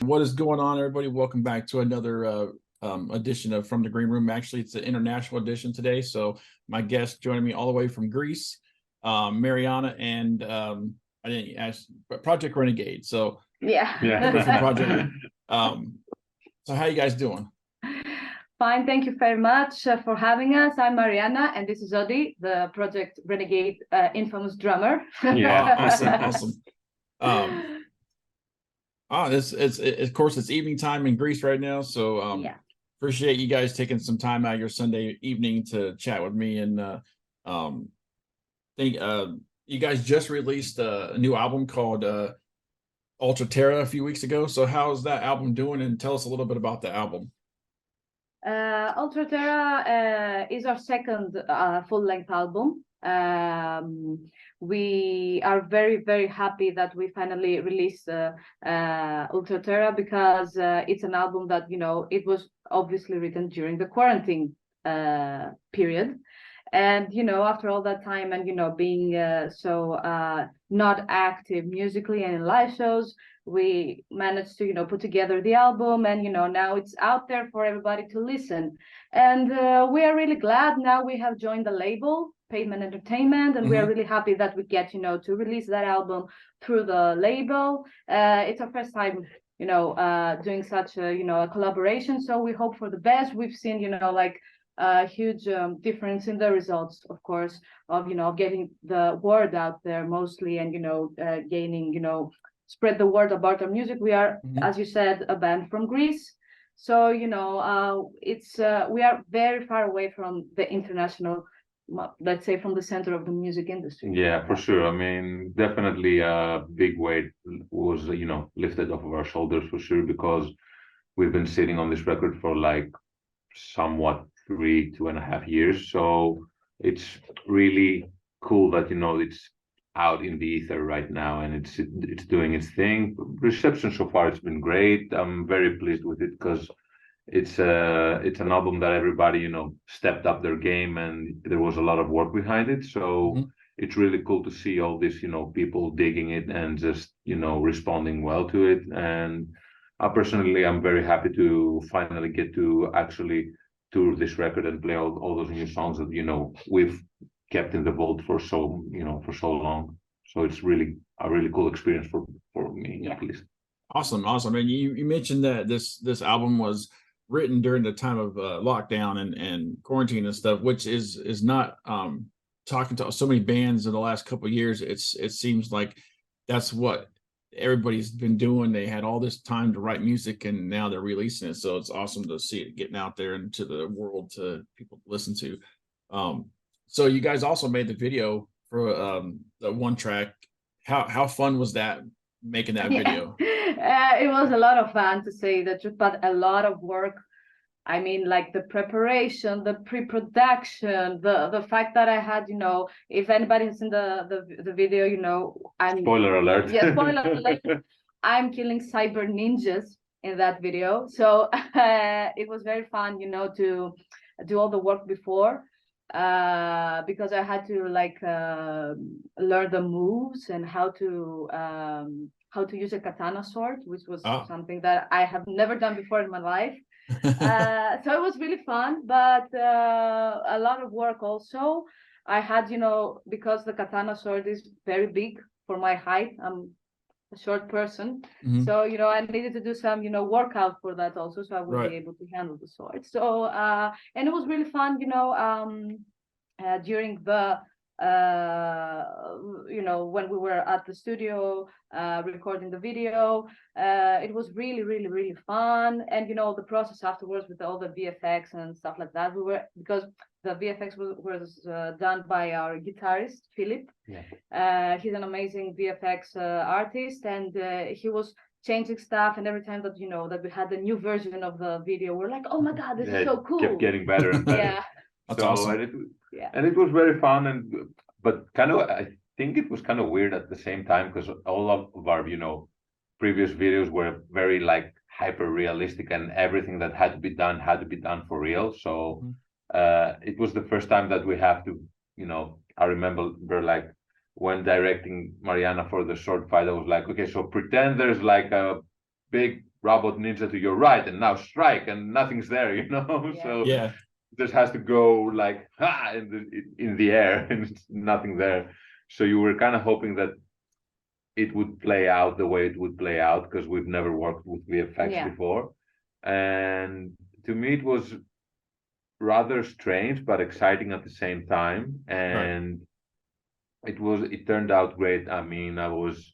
What is going on, everybody? Welcome back to another edition of From the Green Room. Actually, it's an international edition today. So my guest joining me all the way from Greece, Mariana, and I didn't ask, but Project Renegade. So yeah. Different project. So how you guys doing? Fine, thank you very much for having us. I'm Mariana, and this is Odi, the Project Renegade infamous drummer. Awesome. Of course it's evening time in Greece right now, so yeah. Appreciate you guys taking some time out of your Sunday evening to chat with me. And think you guys just released a new album called Ultra Terra a few weeks ago. So how's that album doing? And tell us a little bit about the album. Ultra Terra is our second full-length album. We are very, very happy that we finally released Ultra Terra, because it's an album that, you know, it was obviously written during the quarantine period. And, you know, after all that time and, you know, being so not active musically and in live shows, we managed to, you know, put together the album, and, you know, now it's out there for everybody to listen. And we are really glad now we have joined the label, Pavement Entertainment, and we are really happy that we get, you know, to release that album through the label. It's our first time, you know, doing such a, you know, a collaboration. So we hope for the best. We've seen, you know, like a huge difference in the results, of course, of, you know, getting the word out there mostly, and, you know, gaining, you know, spread the word about our music. We are, as you said, a band from Greece. So, you know, it's we are very far away from the international, let's say, from the center of the music industry. Yeah, for sure. I mean, definitely a big weight was, you know, lifted off of our shoulders for sure, because we've been sitting on this record for like somewhat 2.5 years. So it's really cool that, you know, it's out in the ether right now, and it's doing its thing. Reception so far, it's been great. I'm very pleased with it, because it's an album that everybody, you know, stepped up their game, and there was a lot of work behind it. So it's really cool to see all this, you know, people digging it and just, you know, responding well to it. And personally, I'm very happy to finally get to actually tour this record and play all those new songs that, you know, we've kept in the vault for so, you know, for so long. So it's really a really cool experience for me, at least. Awesome. And you mentioned that this album was written during the time of lockdown and quarantine and stuff, which is not talking to so many bands in the last couple of years. It seems like that's what everybody's been doing. They had all this time to write music, and now they're releasing it. So it's awesome to see it getting out there into the world to people to listen to. So you guys also made the video for the one track. How fun was that, making that video? It was a lot of fun, to say the truth, but a lot of work. I mean, like the preparation, the pre-production, the fact that I had, you know, if anybody has seen the video, you know, I'm spoiler alert. Yeah, spoiler alert. I'm killing cyber ninjas in that video. So it was very fun, you know, to do all the work before, because I had to like learn the moves and how to use a katana sword, which was something that I have never done before in my life. So it was really fun, but a lot of work also. I had, you know, because the katana sword is very big for my height. I'm a short person. So, you know, I needed to do some, you know, workout for that also, so I would be able to handle the sword. So and it was really fun, you know, during the you know, when we were at the studio recording the video, it was really fun. And, you know, the process afterwards with all the VFX and stuff like that, because the VFX was done by our guitarist Philip. Yeah. He's an amazing VFX artist, and he was changing stuff. And every time that that we had a new version of the video, we're like, oh my god, this is so cool. Kept getting better and better. Yeah, That's awesome. And it was very fun, but kind of I think it was kind of weird at the same time, because all of our previous videos were very like hyper realistic, and everything that had to be done for real. So it was the first time that we have to, I remember like when directing Mariana for the sword fight, I was like, okay, so pretend there's like a big robot ninja to your right, and now strike, and nothing's there, Yeah. So Yeah. this has to go like in the air, and it's nothing there. So you were kind of hoping that it would play out the way it would play out, because we've never worked with VFX before. And to me, it was rather strange but exciting at the same time. And it turned out great. I mean, I was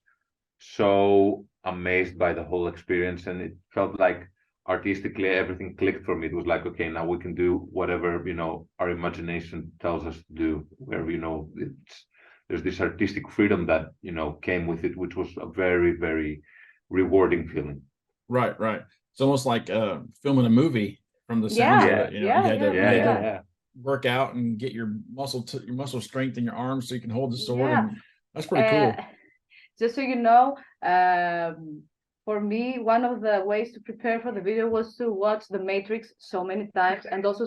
so amazed by the whole experience, and it felt like artistically everything clicked for me. It was like, okay, now we can do whatever our imagination tells us to do, where there's this artistic freedom that came with it, which was a very, very rewarding feeling. Right. It's almost like filming a movie from the sounds of it. You had to work out and get your muscle strength in your arms so you can hold the sword. And that's pretty cool. Just so you know, for me, one of the ways to prepare for the video was to watch The Matrix so many times, and also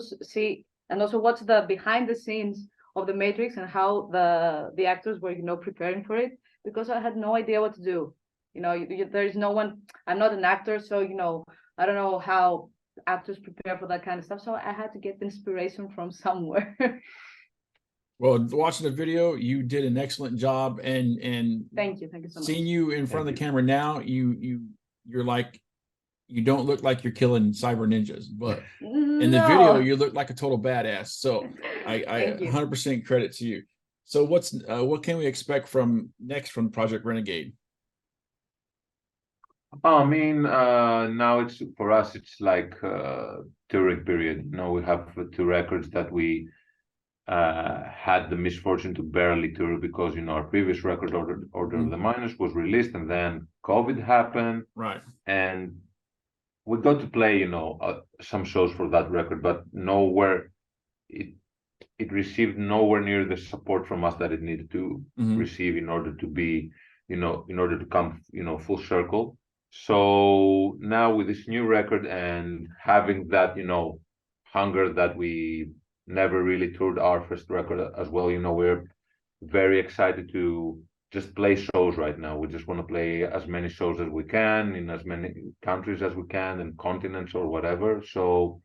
watch the behind the scenes of The Matrix and how the actors were preparing for it, because I had no idea what to do. There is no one. I'm not an actor, so I don't know how actors prepare for that kind of stuff. So I had to get inspiration from somewhere. Well, watching the video, you did an excellent job, and thank you so much. Seeing you in front of the camera now, you're like, you don't look like you're killing cyber ninjas, but in the video you look like a total badass. So I 100% credit to you. So what can we expect next from Project Renegade? I mean, now it's for us, it's like touring period. We have 2 records that we had the misfortune to barely tour, because our previous record, Order of the Miners, was released, and then COVID happened, right? And we got to play some shows for that record, but nowhere it received nowhere near the support from us that it needed to receive in order to be in order to come full circle. So now with this new record, and having that hunger that we never really toured our first record as well, we're very excited to just play shows right now. We just want to play as many shows as we can in as many countries as we can, and continents or whatever. So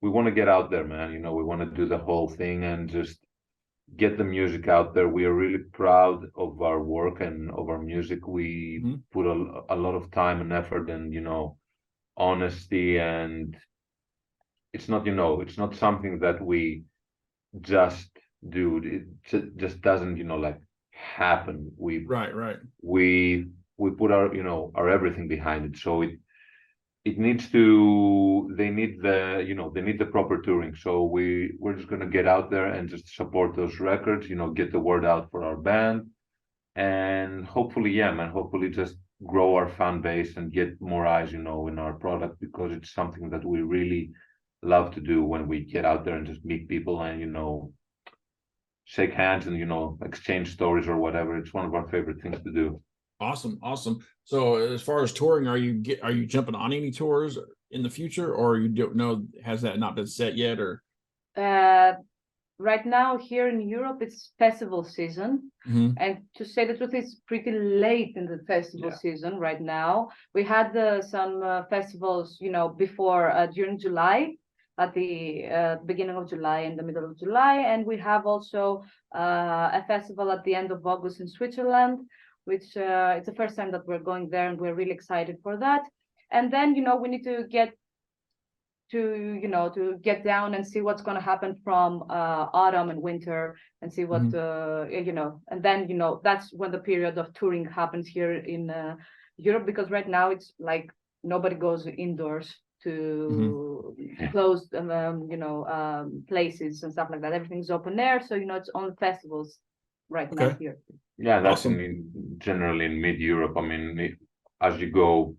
we want to get out there, man. We want to do the whole thing and just get the music out there. We are really proud of our work and of our music. We put a lot of time and effort and honesty, and it's not something that we just do. It just doesn't like happen. We put our everything behind it. So it needs to, they need the proper touring. So we're just gonna get out there and just support those records, get the word out for our band, and hopefully just grow our fan base and get more eyes in our product, because it's something that we really love to do when we get out there and just meet people and shake hands and exchange stories or whatever. It's one of our favorite things to do. Awesome. So as far as touring, are you jumping on any tours in the future, or you don't know, has that not been set yet? Or right now here in Europe it's festival season, and to say the truth, it's pretty late in the festival season right now. We had some festivals before during July, at the beginning of July and the middle of July, and we have also a festival at the end of August in Switzerland, which it's the first time that we're going there, and we're really excited for that. And then we need to get down and see what's going to happen from autumn and winter, and see what and then that's when the period of touring happens here in Europe, because right now it's like nobody goes indoors. to closed places and stuff like that. Everything's open air, so it's on festivals right now here. Yeah, that's Awesome. generally in mid-Europe. I mean, as you go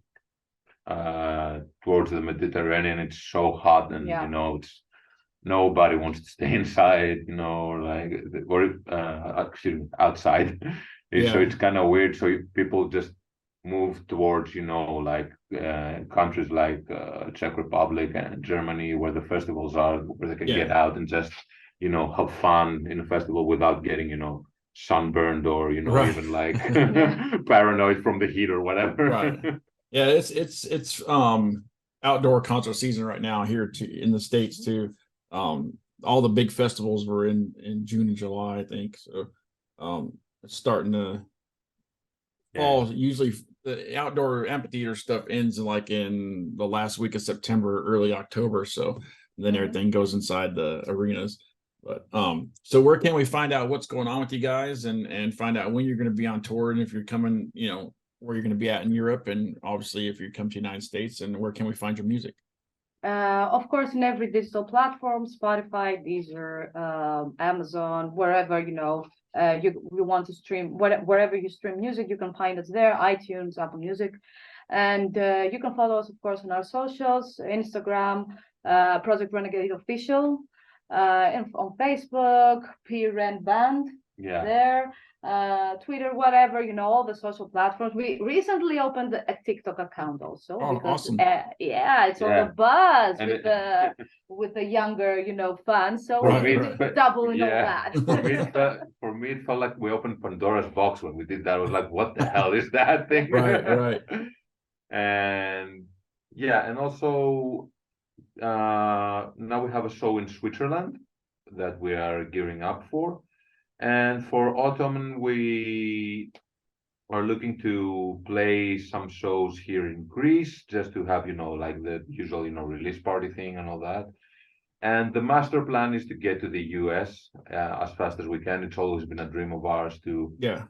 towards the Mediterranean, it's so hot, and it's nobody wants to stay inside, like or actually outside. So it's kind of weird. So people just move towards, like countries like Czech Republic and Germany, where the festivals are, where they can get out and just, have fun in a festival without getting, sunburned or, even like paranoid from the heat or whatever. Right. Yeah, it's outdoor concert season right now here in the States too. All the big festivals were in June and July, I think. So it's starting to fall. Usually the outdoor amphitheater stuff ends in the last week of September, early October. So then everything goes inside the arenas. But so where can we find out what's going on with you guys and find out when you're going to be on tour, and if you're coming, where you're going to be at in Europe, and obviously if you come to the United States, and where can we find your music? Of course, in every digital platform, Spotify, Deezer, Amazon, wherever you want to stream, wherever you stream music, you can find us there. iTunes, Apple Music, and you can follow us, of course, on our socials, Instagram, Project Renegade Official, and on Facebook, PRN Band, there. Twitter, whatever, all the social platforms. We recently opened a TikTok account also. Awesome. It's on the buzz with the younger, fans. So we're doubling all that. For me, it felt like we opened Pandora's box when we did that. I was like, what the hell is that thing? Right. And also now we have a show in Switzerland that we are gearing up for. And for autumn, we are looking to play some shows here in Greece, just to have, like the usual, release party thing and all that. And the master plan is to get to the US as fast as we can. It's always been a dream of ours to, to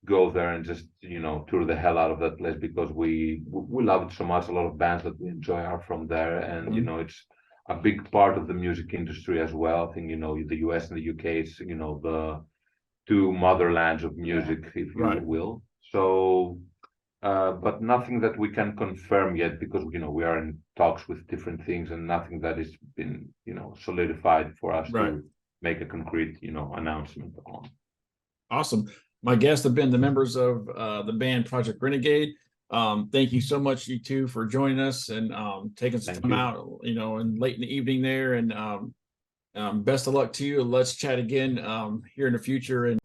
go there and just, tour the hell out of that place, because we love it so much. A lot of bands that we enjoy are from there. And, it's a big part of the music industry as well. I think, the US and the UK, it's, the two motherlands of music, if you will. So, but nothing that we can confirm yet, because, we are in talks with different things, and nothing that has been, solidified for us to make a concrete, announcement on. Awesome. My guests have been the members of the band Project Renegade. Thank you so much, you two, for joining us and taking some time out, and late in the evening there. And best of luck to you. Let's chat again here in the future. And